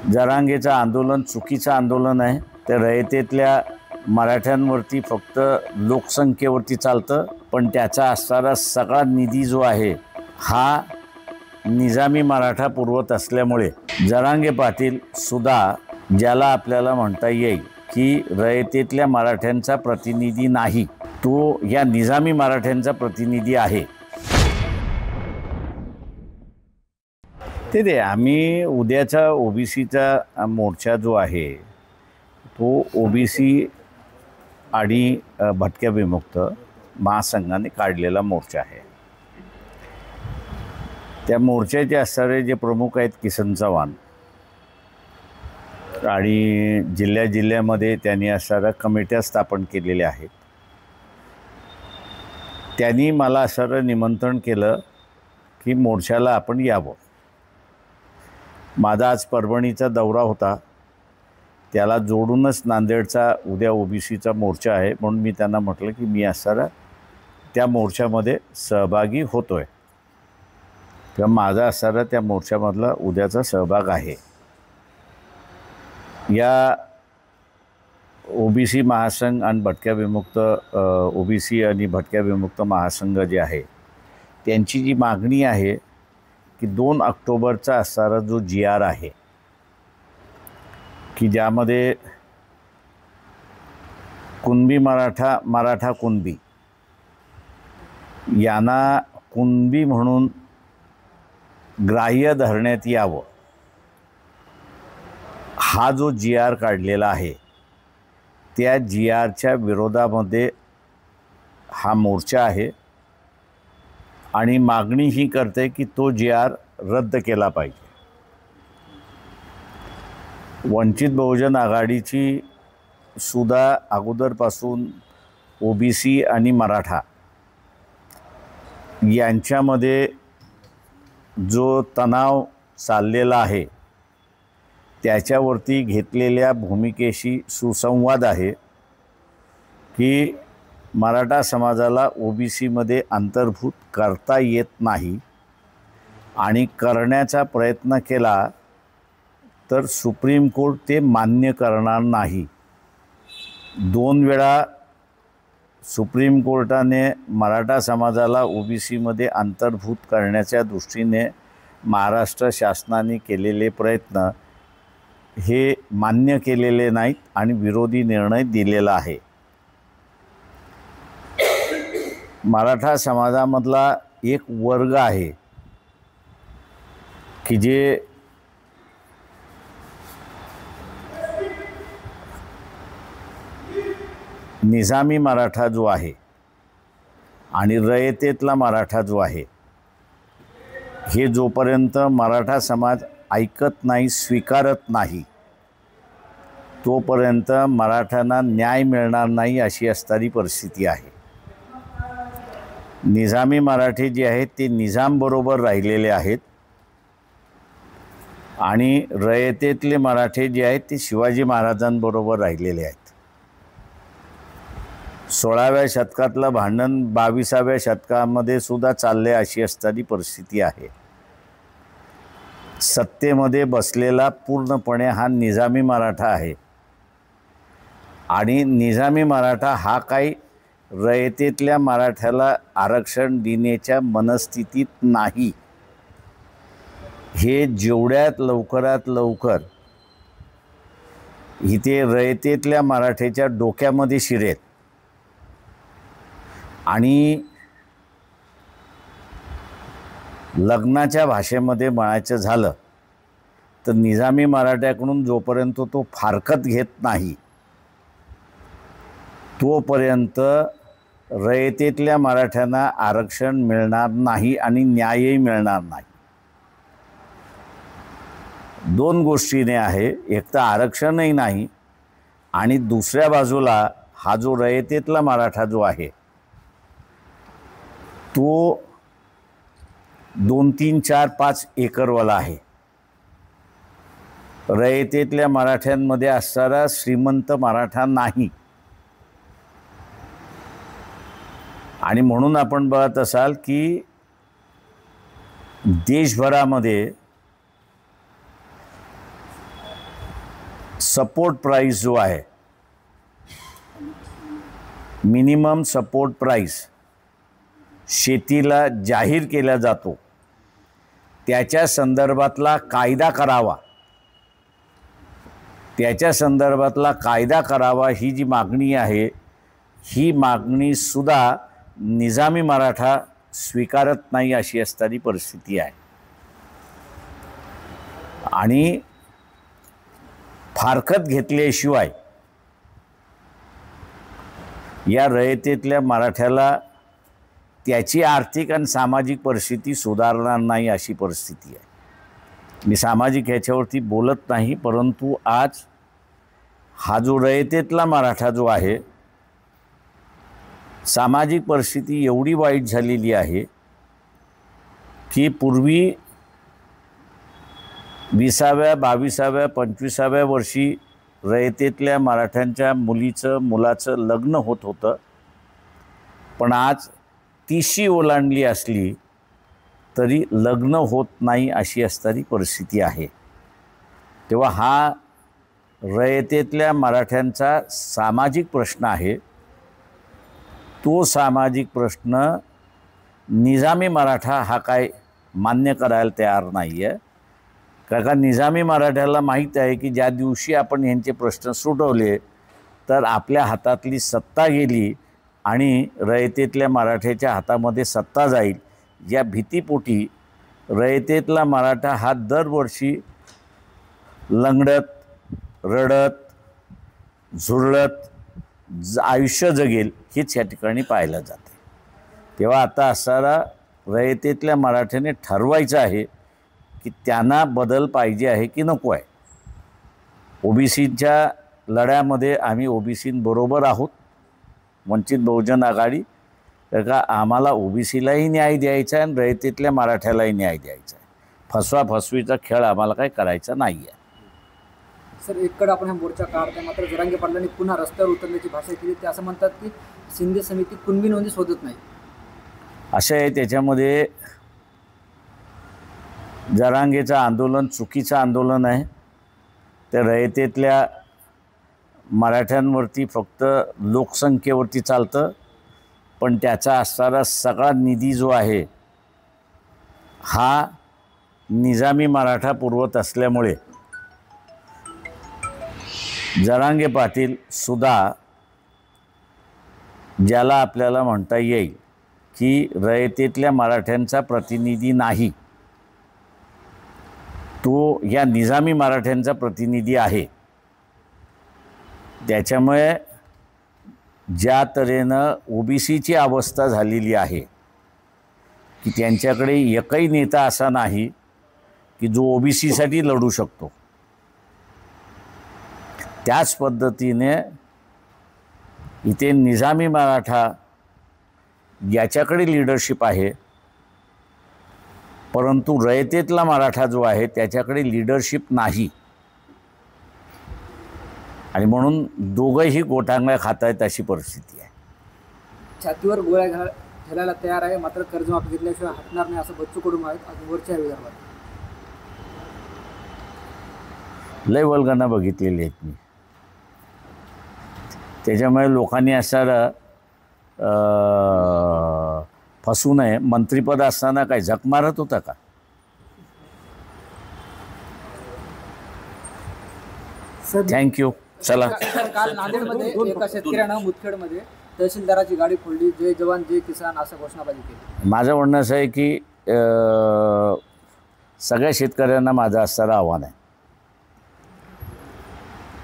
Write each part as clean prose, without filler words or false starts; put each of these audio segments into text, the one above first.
जरांगेचं आंदोलन चुकीचं आंदोलन आहे। ते रयतेतल्या मराठ्यांवरती फक्त लोकसंख्येवरती चालतं, पण त्याचा असणारा सगळा निधी जो आहे हा निजामी मराठा पुरवत असल्यामुळे जरांगे पाटील सुद्धा ज्याला आपल्याला म्हणता येईल की रयतेतल्या मराठ्यांचा प्रतिनिधी नाही, तो या निजामी मराठ्यांचा प्रतिनिधी आहे। ते आम्ही उद्याचा ओबीसीचा मोर्चा जो आहे तो ओबीसी आणि भटक्या विमुक्त महासंघाने काढलेला मोर्चा आहे। त्या मोर्चाचे असणारे जे प्रमुख आहेत किसन चव्हाण आणि जिल्ह्यामध्ये त्यांनी असणाऱ्या कमिट्या स्थापन केलेल्या आहेत। त्यांनी मला असणारं निमंत्रण केलं की मोर्चाला आपण यावं। माझा आज परभणीचा दौरा होता, त्याला जोडूनच नांदेडचा उद्या ओबीसीचा मोर्चा आहे, म्हणून मी त्यांना म्हटलं की मी असणारा त्या मोर्चामध्ये सहभागी होतोय, किंवा माझा असणारा त्या मोर्चामधला उद्याचा सहभाग आहे। या ओबीसी महासंघ आणि भटक्या विमुक्त ओबीसी आणि भटक्या विमुक्त महासंघ जे आहे त्यांची जी मागणी आहे की 2 ऑक्टोबरचा असणारा जो GR आहे की ज्यामध्ये कुणबी मराठा कुणबी यांना कुणबी म्हणून ग्राह्य धरण्यात यावं, हा जो GR काढलेला आहे त्या GRच्या विरोधामध्ये हा मोर्चा आहे आणि मागणी ही करते की तो GR रद्द केला पाहिजे। वंचित बहुजन आघाडीची सुद्धा अगोदरपासून ओबीसी आणि मराठा यांच्यामध्ये जो तणाव चाललेला आहे त्याच्यावरती घेतलेल्या भूमिकेशी सुसंवाद आहे की मराठा समाजाला ओबीसीमध्ये अंतर्भूत करता येत नाही आणि करण्याचा प्रयत्न केला तर सुप्रीम कोर्ट ते मान्य करणार नाही। 2 वेळा सुप्रीम कोर्टाने मराठा समाजाला ओबीसीमध्ये अंतर्भूत करण्याच्या दृष्टीने महाराष्ट्र शासनाने केलेले प्रयत्न हे मान्य केलेले नाहीत आणि विरोधी निर्णय दिलेला आहे। मराठा समाजामधला एक वर्ग आहे की जे निजामी मराठा जो आहे आणि रयतेतला मराठा जो आहे, हे जोपर्यंत मराठा समाज ऐकत नाही, स्वीकारत नाही, तोपर्यंत मराठ्यांना न्याय मिळणार नाही अशी असणारी परिस्थिती आहे। निजामी मराठे जे आहेत ते निजामबरोबर राहिलेले आहेत आणि रयतेतले मराठे जे आहेत ते शिवाजी महाराजांबरोबर राहिलेले आहेत। 16व्या शतकातलं भांडण 22व्या शतकामध्ये सुद्धा चालले अशी असणारी परिस्थिती आहे। सत्तेमध्ये बसलेला पूर्णपणे हा निजामी मराठा आहे आणि निजामी मराठा हा काही रयतेतल्या मराठ्याला आरक्षण देण्याच्या मनस्थितीत नाही। हे जेवढ्यात लवकरात लवकर इथे रयतेतल्या मराठ्याच्या डोक्यामध्ये शिरेल आणि लग्नाच्या भाषेमध्ये म्हणायचं झालं तर निजामी मराठ्याकडून जोपर्यंत तो फारकत घेत नाही तोपर्यंत रयतेतल्या मराठ्यांना आरक्षण मिळणार नाही आणि न्यायही मिळणार नाही। 2 गोष्टीने आहे, एक तर आरक्षणही नाही आणि दुसऱ्या बाजूला हा जो रयतेतला मराठा जो आहे तो 2, 3, 4, 5 एकरवाला आहे। रयतेतल्या मराठ्यांमध्ये असणारा श्रीमंत मराठा नाही आणि म्हणून आपण बघत असाल की देशभरामध्ये सपोर्ट प्राईस जो आहे, मिनिमम सपोर्ट प्राईस शेतीला जाहीर केला जातो, त्याच्या संदर्भातला कायदा करावा, त्याच्या संदर्भातला कायदा करावा ही जी मागणी आहे, ही मागणीसुद्धा निजामी मराठा स्वीकारत नाही अशी असणारी परिस्थिती आहे. आणि फारकत घेतल्याशिवाय या रयतेतल्या मराठ्याला त्याची आर्थिक आणि सामाजिक परिस्थिती सुधारणार नाही अशी परिस्थिती आहे. मी सामाजिक ह्याच्यावरती बोलत नाही, परंतु आज हा जो रयतेतला मराठा जो आहे, सामाजिक परिस्थिती एवढी वाईट झालेली आहे की पूर्वी 20व्या 22व्या 25व्या वर्षी रयतेतल्या मराठ्यांच्या मुलाचं लग्न होत होतं, पण आज 30शी ओलांडली असली तरी लग्न होत नाही अशी असणारी परिस्थिती आहे. तेव्हा हा रयतेतल्या मराठ्यांचा सामाजिक प्रश्न आहे. तो सामाजिक प्रश्न निजामी मराठा हा काय मान्य करायला तयार नाही आहे. कारण निजामी मराठ्याला माहीत आहे की ज्या दिवशी आपण यांचे प्रश्न सुटवले तर आपल्या हातातली सत्ता गेली आणि रयतेतल्या मराठ्याच्या हातामध्ये सत्ता जाईल. या भीतीपोटी रयतेतला मराठा हा दरवर्षी लंगडत, रडत, झुरळत आयुष्य जगेल हेच या ठिकाणी पाहायला जाते. तेव्हा आता असणारा रयतेतल्या मराठ्याने ठरवायचं आहे की त्यांना बदल पाहिजे आहे की नको आहे. ओबीसीच्या लढ्यामध्ये आम्ही ओबीसींबरोबर आहोत, वंचित बहुजन आघाडी, तर का आम्हाला ओबीसीलाही न्याय द्यायचा आहे आणि रयतेतल्या मराठ्यालाही न्याय द्यायचा आहे. फसवाफसवीचा खेळ आम्हाला काही करायचा नाही आहे. सर, एककडे आपण हा मोर्चा काढतो, मात्र जरांगे पाटलांनी पुन्हा रस्त्यावर उतरण्याची भाषा केली. ते असं म्हणतात की शिंदे समिती कुणबी नोंदी शोधत नाही. असं आहे, त्याच्यामध्ये जरांगेचं आंदोलन चुकीचं आंदोलन आहे. ते रयतेतल्या मराठ्यांवरती फक्त लोकसंख्येवरती चालतं, पण त्याचा असणारा सगळा निधी जो आहे हा निजामी मराठा पुरवत असल्यामुळे जरांगे पाटील सुद्धा, ज्याला आपल्याला म्हणता येईल की रयतेतल्या मराठ्यांचा प्रतिनिधी नाही, तो या निजामी मराठ्यांचा प्रतिनिधी आहे. त्याच्यामुळे ज्या तऱ्हेनं ओबीसीची अवस्था झालेली आहे की त्यांच्याकडे एकही नेता असा नाही की जो ओबीसीसाठी लढू शकतो, त्याच पद्धतीने इथे निजामी मराठा याच्याकडे लीडरशिप आहे, परंतु रयतेतला मराठा जो आहे त्याच्याकडे लीडरशिप नाही. आणि म्हणून दोघंही गोटांगळ्या खात आहेत अशी परिस्थिती आहे. छातीवर गोळ्या घालायला तयार आहे, मात्र कर्जमाफी घेतल्याशिवाय हटणार नाही असं बच्चू कडू आहेत वरच्या विदर्भात. लय वल्गना बघितलेली आहेत मी. त्याच्यामुळे लोकांनी असं फसू नये. मंत्रिपद असताना काय झक मारत होता का? थँक्यू. चला. काल नांदेडमध्ये एका शेतकऱ्यानं मुदखेडमध्ये तहसीलदाराची गाडी फोडली. जय जवान जय किसान असं घोषणाबाजी केली. माझं म्हणणं असं आहे की सगळ्या शेतकऱ्यांना माझं असणारं आव्हान आहे,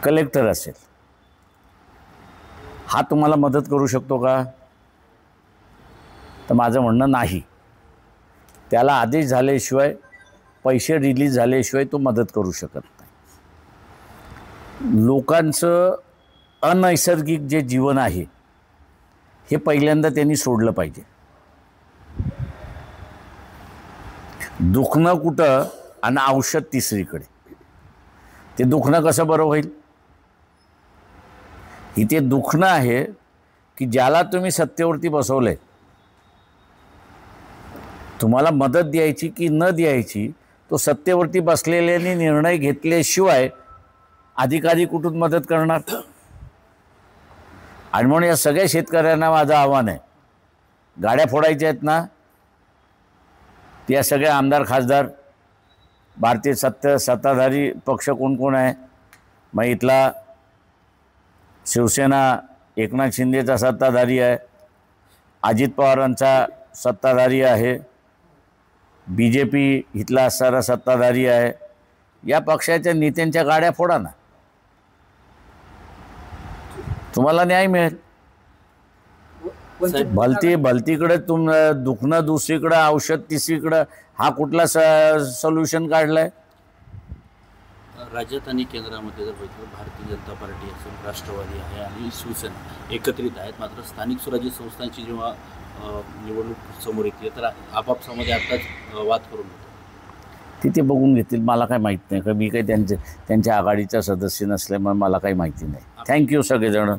कलेक्टर असेल हा तुम्हाला मदत करू शकतो का? तर माझं म्हणणं नाही. त्याला आदेश झाल्याशिवाय, पैसे रिलीज झाल्याशिवाय तो मदत करू शकत नाही. लोकांचं अनैसर्गिक जे जीवन आहे हे पहिल्यांदा त्यांनी सोडलं पाहिजे. दुखणं कुठं आणि औषध तिसरीकडे. ते दुखणं कसं बरं होईल? इथे दुखणं आहे की ज्याला तुम्ही सत्तेवरती बसवलंय, तुम्हाला मदत द्यायची की न द्यायची तो सत्तेवरती बसलेल्याने निर्णय घेतल्याशिवाय अधिकारी कुठून मदत करणार? आणि म्हणून या सगळ्या शेतकऱ्यांना माझं आव्हान आहे, गाड्या फोडायच्या आहेत ना, त्या सगळ्या आमदार खासदार भारतीय सत्ताधारी पक्ष कोण कोण आहे? मग इथला शिवसेना एकनाथ शिंदेचा सत्ताधारी आहे, अजित पवारांचा सत्ताधारी आहे, BJP इथला असणारा सत्ताधारी आहे. या पक्षाच्या नेत्यांच्या गाड्या फोडा ना, तुम्हाला न्याय मिळेल. भलतीकडे दुखणं दुसरीकडं, औषध तिसरीकडं, हा कुठला सोल्युशन काढलाय? राज्यात आणि केंद्रामध्ये जर बघितलं, भारतीय जनता पार्टी असेल, राष्ट्रवादी आहे आणि शिवसेना एकत्रित आहेत. मात्र स्थानिक स्वराज्य संस्थांची जेव्हा निवडणूक समोर येते तर आपापसामध्ये आत्ताच वाद करून होतो. तिथे बघून घेतील, मला काय माहीत नाही, का मी काही त्यांच्या आघाडीचा सदस्य नसल्यामुळे मला काही माहिती नाही. थँक्यू सगळेजण.